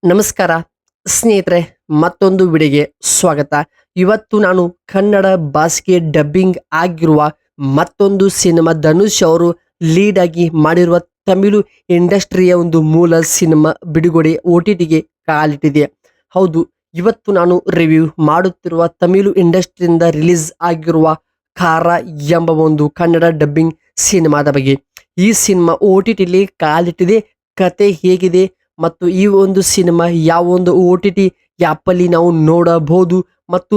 ನಮಸ್ಕಾರ ಸ್ನೇಹಿತರೆ, ಮತ್ತೊಂದು ವಿಡಿಯೋಗೆ ಸ್ವಾಗತ. ಇವತ್ತು ನಾನು ಕನ್ನಡ ಭಾಷೆಗೆ ಡಬ್ಬಿಂಗ್ ಆಗಿರುವ ಮತ್ತೊಂದು ಸಿನಿಮಾ, ಧನುಷ್ ಅವರು ಲೀಡ್ ಆಗಿ ಮಾಡಿರುವ ತಮಿಳು ಇಂಡಸ್ಟ್ರಿಯ ಒಂದು ಮೂಲ ಸಿನಿಮಾ ಬಿಡುಗಡೆ OTTಗೆ ಕಾಲಿಟ್ಟಿದೆ. ಹೌದು, ಇವತ್ತು ನಾನು ರಿವ್ಯೂ ಮಾಡುತ್ತಿರುವ ತಮಿಳು ಇಂಡಸ್ಟ್ರಿಯಿಂದ ರಿಲೀಸ್ ಆಗಿರುವ ಖಾರ ಎಂಬ ಒಂದು ಕನ್ನಡ ಡಬ್ಬಿಂಗ್ ಸಿನಿಮಾದ ಬಗ್ಗೆ. ಈ ಸಿನಿಮಾ OTTಲಿ ಕಾಲಿಟ್ಟಿದೆ. ಕತೆ ಹೇಗಿದೆ ಮತ್ತು ಈ ಒಂದು ಸಿನಿಮಾ ಯಾವ ಒಂದು OTT ಆ್ಯಪಲ್ಲಿ ನಾವು ನೋಡಬಹುದು ಮತ್ತು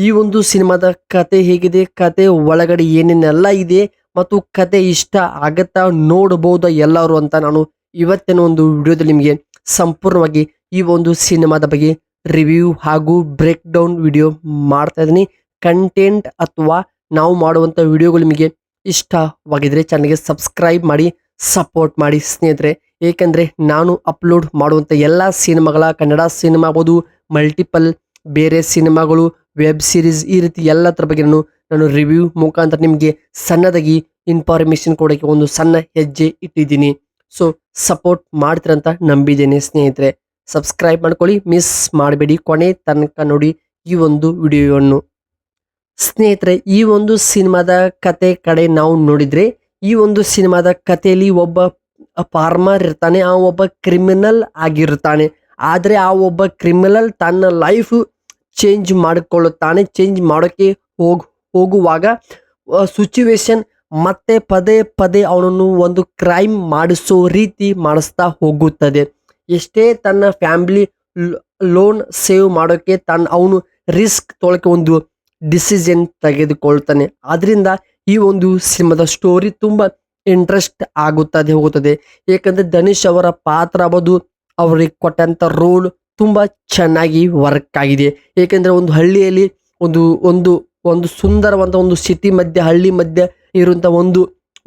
ಈ ಒಂದು ಸಿನಿಮಾದ ಕತೆ ಹೇಗಿದೆ, ಕತೆ ಒಳಗಡೆ ಏನೇನೆಲ್ಲ ಇದೆ ಮತ್ತು ಕತೆ ಇಷ್ಟ ಆಗತ್ತಾ, ನೋಡಬಹುದಾ ಎಲ್ಲರೂ ಅಂತ ನಾನು ಇವತ್ತಿನ ಒಂದು ವಿಡಿಯೋದಲ್ಲಿ ನಿಮಗೆ ಸಂಪೂರ್ಣವಾಗಿ ಈ ಒಂದು ಸಿನಿಮಾದ ಬಗ್ಗೆ ರಿವ್ಯೂ ಹಾಗೂ ಬ್ರೇಕ್ ಡೌನ್ ವಿಡಿಯೋ ಮಾಡ್ತಾ ಇದ್ದೀನಿ. ಕಂಟೆಂಟ್ ಅಥವಾ ನಾವು ಮಾಡುವಂಥ ವಿಡಿಯೋಗಳು ನಿಮಗೆ ಇಷ್ಟವಾಗಿದ್ರೆ ಚಾನಲ್ಗೆ ಸಬ್ಸ್ಕ್ರೈಬ್ ಮಾಡಿ ಸಪೋರ್ಟ್ ಮಾಡಿ ಸ್ನೇಹಿತರೆ. ಏಕೆಂದರೆ ನಾನು ಅಪ್ಲೋಡ್ ಮಾಡುವಂಥ ಎಲ್ಲ ಸಿನಿಮಾಗಳ, ಕನ್ನಡ ಸಿನಿಮಾ ಆಗ್ಬೋದು, ಮಲ್ಟಿಪಲ್ ಬೇರೆ ಸಿನಿಮಾಗಳು, ವೆಬ್ ಸೀರೀಸ್, ಈ ರೀತಿ ಎಲ್ಲದರ ಬಗ್ಗೆ ನಾನು ರಿವ್ಯೂ ಮುಖಾಂತರ ನಿಮಗೆ ಸಣ್ಣದಾಗಿ ಇನ್ಫಾರ್ಮೇಷನ್ ಕೊಡೋಕ್ಕೆ ಒಂದು ಸಣ್ಣ ಹೆಜ್ಜೆ ಇಟ್ಟಿದ್ದೀನಿ. ಸೊ ಸಪೋರ್ಟ್ ಮಾಡ್ತೀರಂತ ನಂಬಿದ್ದೇನೆ ಸ್ನೇಹಿತರೆ. ಸಬ್ಸ್ಕ್ರೈಬ್ ಮಾಡ್ಕೊಳ್ಳಿ, ಮಿಸ್ ಮಾಡಬೇಡಿ, ಕೊನೆ ತನಕ ನೋಡಿ ಈ ಒಂದು ವಿಡಿಯೋವನ್ನು. ಸ್ನೇಹಿತರೆ, ಈ ಒಂದು ಸಿನಿಮಾದ ಕತೆ ಕಡೆ ನಾವು ನೋಡಿದರೆ, ಈ ಒಂದು ಸಿನಿಮಾದ ಕಥೆಯಲ್ಲಿ ಒಬ್ಬ ಫಾರ್ಮರ್ ಇರ್ತಾನೆ, ಆ ಒಬ್ಬ ಕ್ರಿಮಿನಲ್ ಆಗಿರ್ತಾನೆ. ಆದರೆ ಆ ಒಬ್ಬ ಕ್ರಿಮಿನಲ್ ತನ್ನ ಲೈಫ್ ಚೇಂಜ್ ಮಾಡಿಕೊಳ್ಳುತ್ತಾನೆ. ಚೇಂಜ್ ಮಾಡೋಕ್ಕೆ ಹೋಗುವಾಗ ಸಿಚುವೇಶನ್ ಮತ್ತೆ ಪದೇ ಪದೇ ಅವನನ್ನು ಒಂದು ಕ್ರೈಮ್ ಮಾಡಿಸೋ ರೀತಿ ಮಾಡಿಸ್ತಾ ಹೋಗುತ್ತದೆ. ಎಷ್ಟೇ ತನ್ನ ಫ್ಯಾಮಿಲಿ ಲೋನ್ ಸೇವ್ ಮಾಡೋಕ್ಕೆ ಅವನು ರಿಸ್ಕ್ ತೊಳಕ್ಕೆ ಒಂದು ಡಿಸಿಷನ್ ತೆಗೆದುಕೊಳ್ತಾನೆ. ಆದ್ರಿಂದ ಈ ಒಂದು ಸಿನಿಮಾದ ಸ್ಟೋರಿ ತುಂಬ ಇಂಟ್ರೆಸ್ಟ್ ಹೋಗುತ್ತದೆ. ಏಕೆಂದರೆ ಧನುಷ್ ಅವರ ಪಾತ್ರ ಆಗ್ಬೋದು, ಅವರಿಗೆ ಕೊಟ್ಟಂಥ ರೋಲ್ ತುಂಬ ಚೆನ್ನಾಗಿ ವರ್ಕ್ ಆಗಿದೆ. ಏಕೆಂದರೆ ಒಂದು ಹಳ್ಳಿಯಲ್ಲಿ ಒಂದು ಸುಂದರವಾದ ಒಂದು ಸಿಟಿ ಮಧ್ಯೆ, ಹಳ್ಳಿ ಮಧ್ಯೆ ಇರುವಂಥ ಒಂದು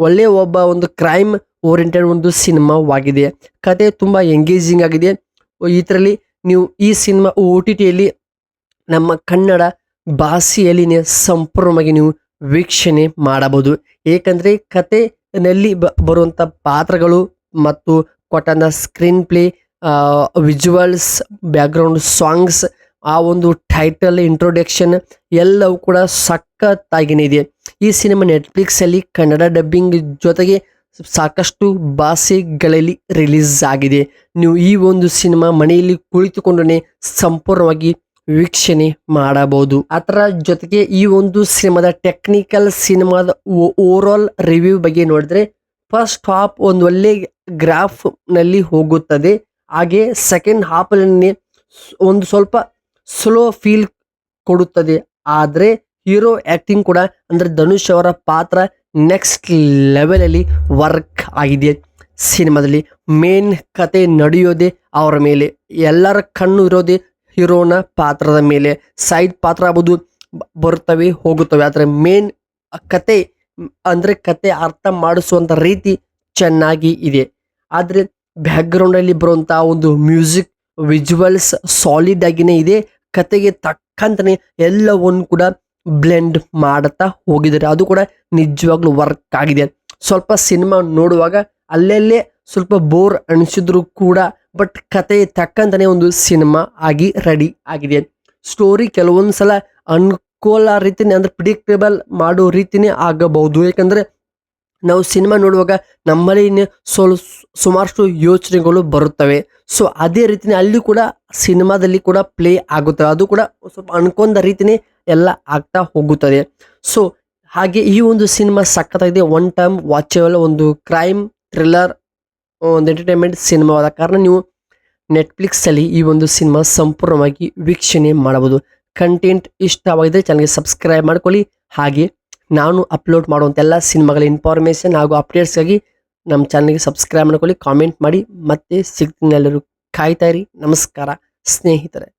ಒಳ್ಳೆಯ ಒಂದು ಕ್ರೈಮ್ ಓರಿಯೆಂಟೆಡ್ ಒಂದು ಸಿನಿಮಾವಾಗಿದೆ. ಕತೆ ತುಂಬ ಎಂಗೇಜಿಂಗ್ ಆಗಿದೆ. ಇದರಲ್ಲಿ ನೀವು ಈ ಸಿನಿಮಾ OTTಯಲ್ಲಿ ನಮ್ಮ ಕನ್ನಡ ಭಾಷೆಯಲ್ಲಿನೇ ಸಂಪೂರ್ಣವಾಗಿ ನೀವು ವೀಕ್ಷಣೆ ಮಾಡಬಹುದು. ಏಕೆಂದರೆ ಕತೆಯಲ್ಲಿ ಬರುವಂಥ ಪಾತ್ರಗಳು ಮತ್ತು ಕೊಟ್ಟಂಥ screen play, visuals, background songs, ಆ ಒಂದು ಟೈಟಲ್, ಇಂಟ್ರೊಡಕ್ಷನ್ ಎಲ್ಲವೂ ಕೂಡ ಸಖತ್ತಾಗಿನೇ ಇದೆ. ಈ ಸಿನಿಮಾ ನೆಟ್ಫ್ಲಿಕ್ಸಲ್ಲಿ ಕನ್ನಡ ಡಬ್ಬಿಂಗ್ ಜೊತೆಗೆ ಸಾಕಷ್ಟು ಭಾಷೆಗಳಲ್ಲಿ ರಿಲೀಸ್ ಆಗಿದೆ. ನೀವು ಈ ಒಂದು ಸಿನಿಮಾ ಮನೆಯಲ್ಲಿ ಕುಳಿತುಕೊಂಡೇ ಸಂಪೂರ್ಣವಾಗಿ ವೀಕ್ಷಣೆ ಮಾಡಬಹುದು. ಅದರ ಜೊತೆಗೆ ಈ ಒಂದು ಸಿನಿಮಾದ ಟೆಕ್ನಿಕಲ್, ಸಿನಿಮಾದ ಓವರಾಲ್ ರಿವ್ಯೂ ಬಗ್ಗೆ ನೋಡಿದ್ರೆ, ಫಸ್ಟ್ ಹಾಫ್ ಒಂದು ಒಳ್ಳೆ ಗ್ರಾಫ್ ನಲ್ಲಿ ಹೋಗುತ್ತದೆ. ಹಾಗೆ ಸೆಕೆಂಡ್ ಹಾಫಲ್ಲಿ ಒಂದು ಸ್ವಲ್ಪ ಸ್ಲೋ ಫೀಲ್ ಕೊಡುತ್ತದೆ. ಆದರೆ ಹೀರೋ ಆ್ಯಕ್ಟಿಂಗ್ ಕೂಡ, ಅಂದರೆ ಧನುಷ್ ಅವರ ಪಾತ್ರ ನೆಕ್ಸ್ಟ್ ಲೆವೆಲಲ್ಲಿ ವರ್ಕ್ ಆಗಿದೆ. ಸಿನಿಮಾದಲ್ಲಿ ಮೇನ್ ಕತೆ ನಡೆಯೋದೇ ಅವರ ಮೇಲೆ, ಎಲ್ಲರ ಕಣ್ಣು ಇರೋದೇ ಹೀರೋನ ಪಾತ್ರದ ಮೇಲೆ. ಸೈಡ್ ಪಾತ್ರ ಆಗ್ಬೋದು ಬರುತ್ತವೆ ಹೋಗುತ್ತವೆ, ಆದರೆ ಮೇನ್ ಕತೆ ಅಂದರೆ ಕತೆ ಅರ್ಥ ಮಾಡಿಸುವಂಥ ರೀತಿ ಚೆನ್ನಾಗಿ ಇದೆ. ಆದರೆ ಬ್ಯಾಕ್ಗ್ರೌಂಡಲ್ಲಿ ಬರುವಂಥ ಒಂದು ಮ್ಯೂಸಿಕ್, ವಿಜುವಲ್ಸ್ ಸಾಲಿಡ್ ಆಗಿನೇ ಇದೆ. ಕತೆಗೆ ತಕ್ಕಂತನೇ ಎಲ್ಲವನ್ನು ಕೂಡ ಬ್ಲೆಂಡ್ ಮಾಡುತ್ತಾ ಹೋಗಿದ್ದಾರೆ. ಅದು ಕೂಡ ನಿಜವಾಗ್ಲೂ ವರ್ಕ್ ಆಗಿದೆ. ಸ್ವಲ್ಪ ಸಿನಿಮಾ ನೋಡುವಾಗ ಅಲ್ಲಲ್ಲೇ ಸ್ವಲ್ಪ ಬೋರ್ ಅನಿಸಿದ್ರು ಕೂಡ, ಬಟ್ ಕತೆ ತಕ್ಕಂತಾನೆ ಒಂದು ಸಿನಿಮಾ ಆಗಿ ರೆಡಿ ಆಗಿದೆ. ಸ್ಟೋರಿ ಕೆಲವೊಂದು ಸಲ ಅನುಕೂಲ ರೀತಿನೇ, ಅಂದರೆ ಪ್ರಿಡಿಕ್ಟೇಬಲ್ ಮಾಡೋ ರೀತಿನೇ ಆಗಬಹುದು. ಯಾಕಂದರೆ ನಾವು ಸಿನಿಮಾ ನೋಡುವಾಗ ನಮ್ಮಲ್ಲಿ ಸುಮಾರಷ್ಟು ಯೋಚನೆಗಳು ಬರುತ್ತವೆ. ಸೊ ಅದೇ ರೀತಿನೇ ಅಲ್ಲಿ ಕೂಡ ಸಿನಿಮಾದಲ್ಲಿ ಕೂಡ ಪ್ಲೇ ಆಗುತ್ತವೆ. ಅದು ಕೂಡ ಸ್ವಲ್ಪ ಅನ್ಕೊಂಡ ರೀತಿನೇ ಎಲ್ಲ ಆಗ್ತಾ ಹೋಗುತ್ತದೆ. ಸೊ ಹಾಗೆ ಈ ಒಂದು ಸಿನಿಮಾ ಸಖತ್ತಾಗಿದೆ. ಒನ್ ಟೈಮ್ ವಾಚಬಲ್ ಒಂದು ಕ್ರೈಮ್ ಥ್ರಿಲ್ಲರ್, ಒಂದು ಎಂಟರ್ಟೈನ್ಮೆಂಟ್ ಸಿನಿಮಾವಾದ ಕಾರಣ ನೀವು ನೆಟ್ಫ್ಲಿಕ್ಸಲ್ಲಿ ಈ ಒಂದು ಸಿನಿಮಾ ಸಂಪೂರ್ಣವಾಗಿ ವೀಕ್ಷಣೆ ಮಾಡಬಹುದು. ಕಂಟೆಂಟ್ ಇಷ್ಟವಾಗಿದ್ದರೆ ಚಾನಲ್ಗೆ ಸಬ್ಸ್ಕ್ರೈಬ್ ಮಾಡ್ಕೊಳ್ಳಿ. ಹಾಗೆ ನಾನು ಅಪ್ಲೋಡ್ ಮಾಡುವಂಥ ಎಲ್ಲ ಸಿನಿಮಾಗಳ ಇನ್ಫಾರ್ಮೇಷನ್ ಹಾಗೂ ಅಪ್ಡೇಟ್ಸ್ಗಾಗಿ ನಮ್ಮ ಚಾನಲ್ಗೆ ಸಬ್ಸ್ಕ್ರೈಬ್ ಮಾಡ್ಕೊಳ್ಳಿ, ಕಾಮೆಂಟ್ ಮಾಡಿ. ಮತ್ತೆ ಸಿಗ್ತೀನಿ, ಎಲ್ಲರೂ ಕಾಯ್ತಾ ಇರಿ. ನಮಸ್ಕಾರ ಸ್ನೇಹಿತರೆ.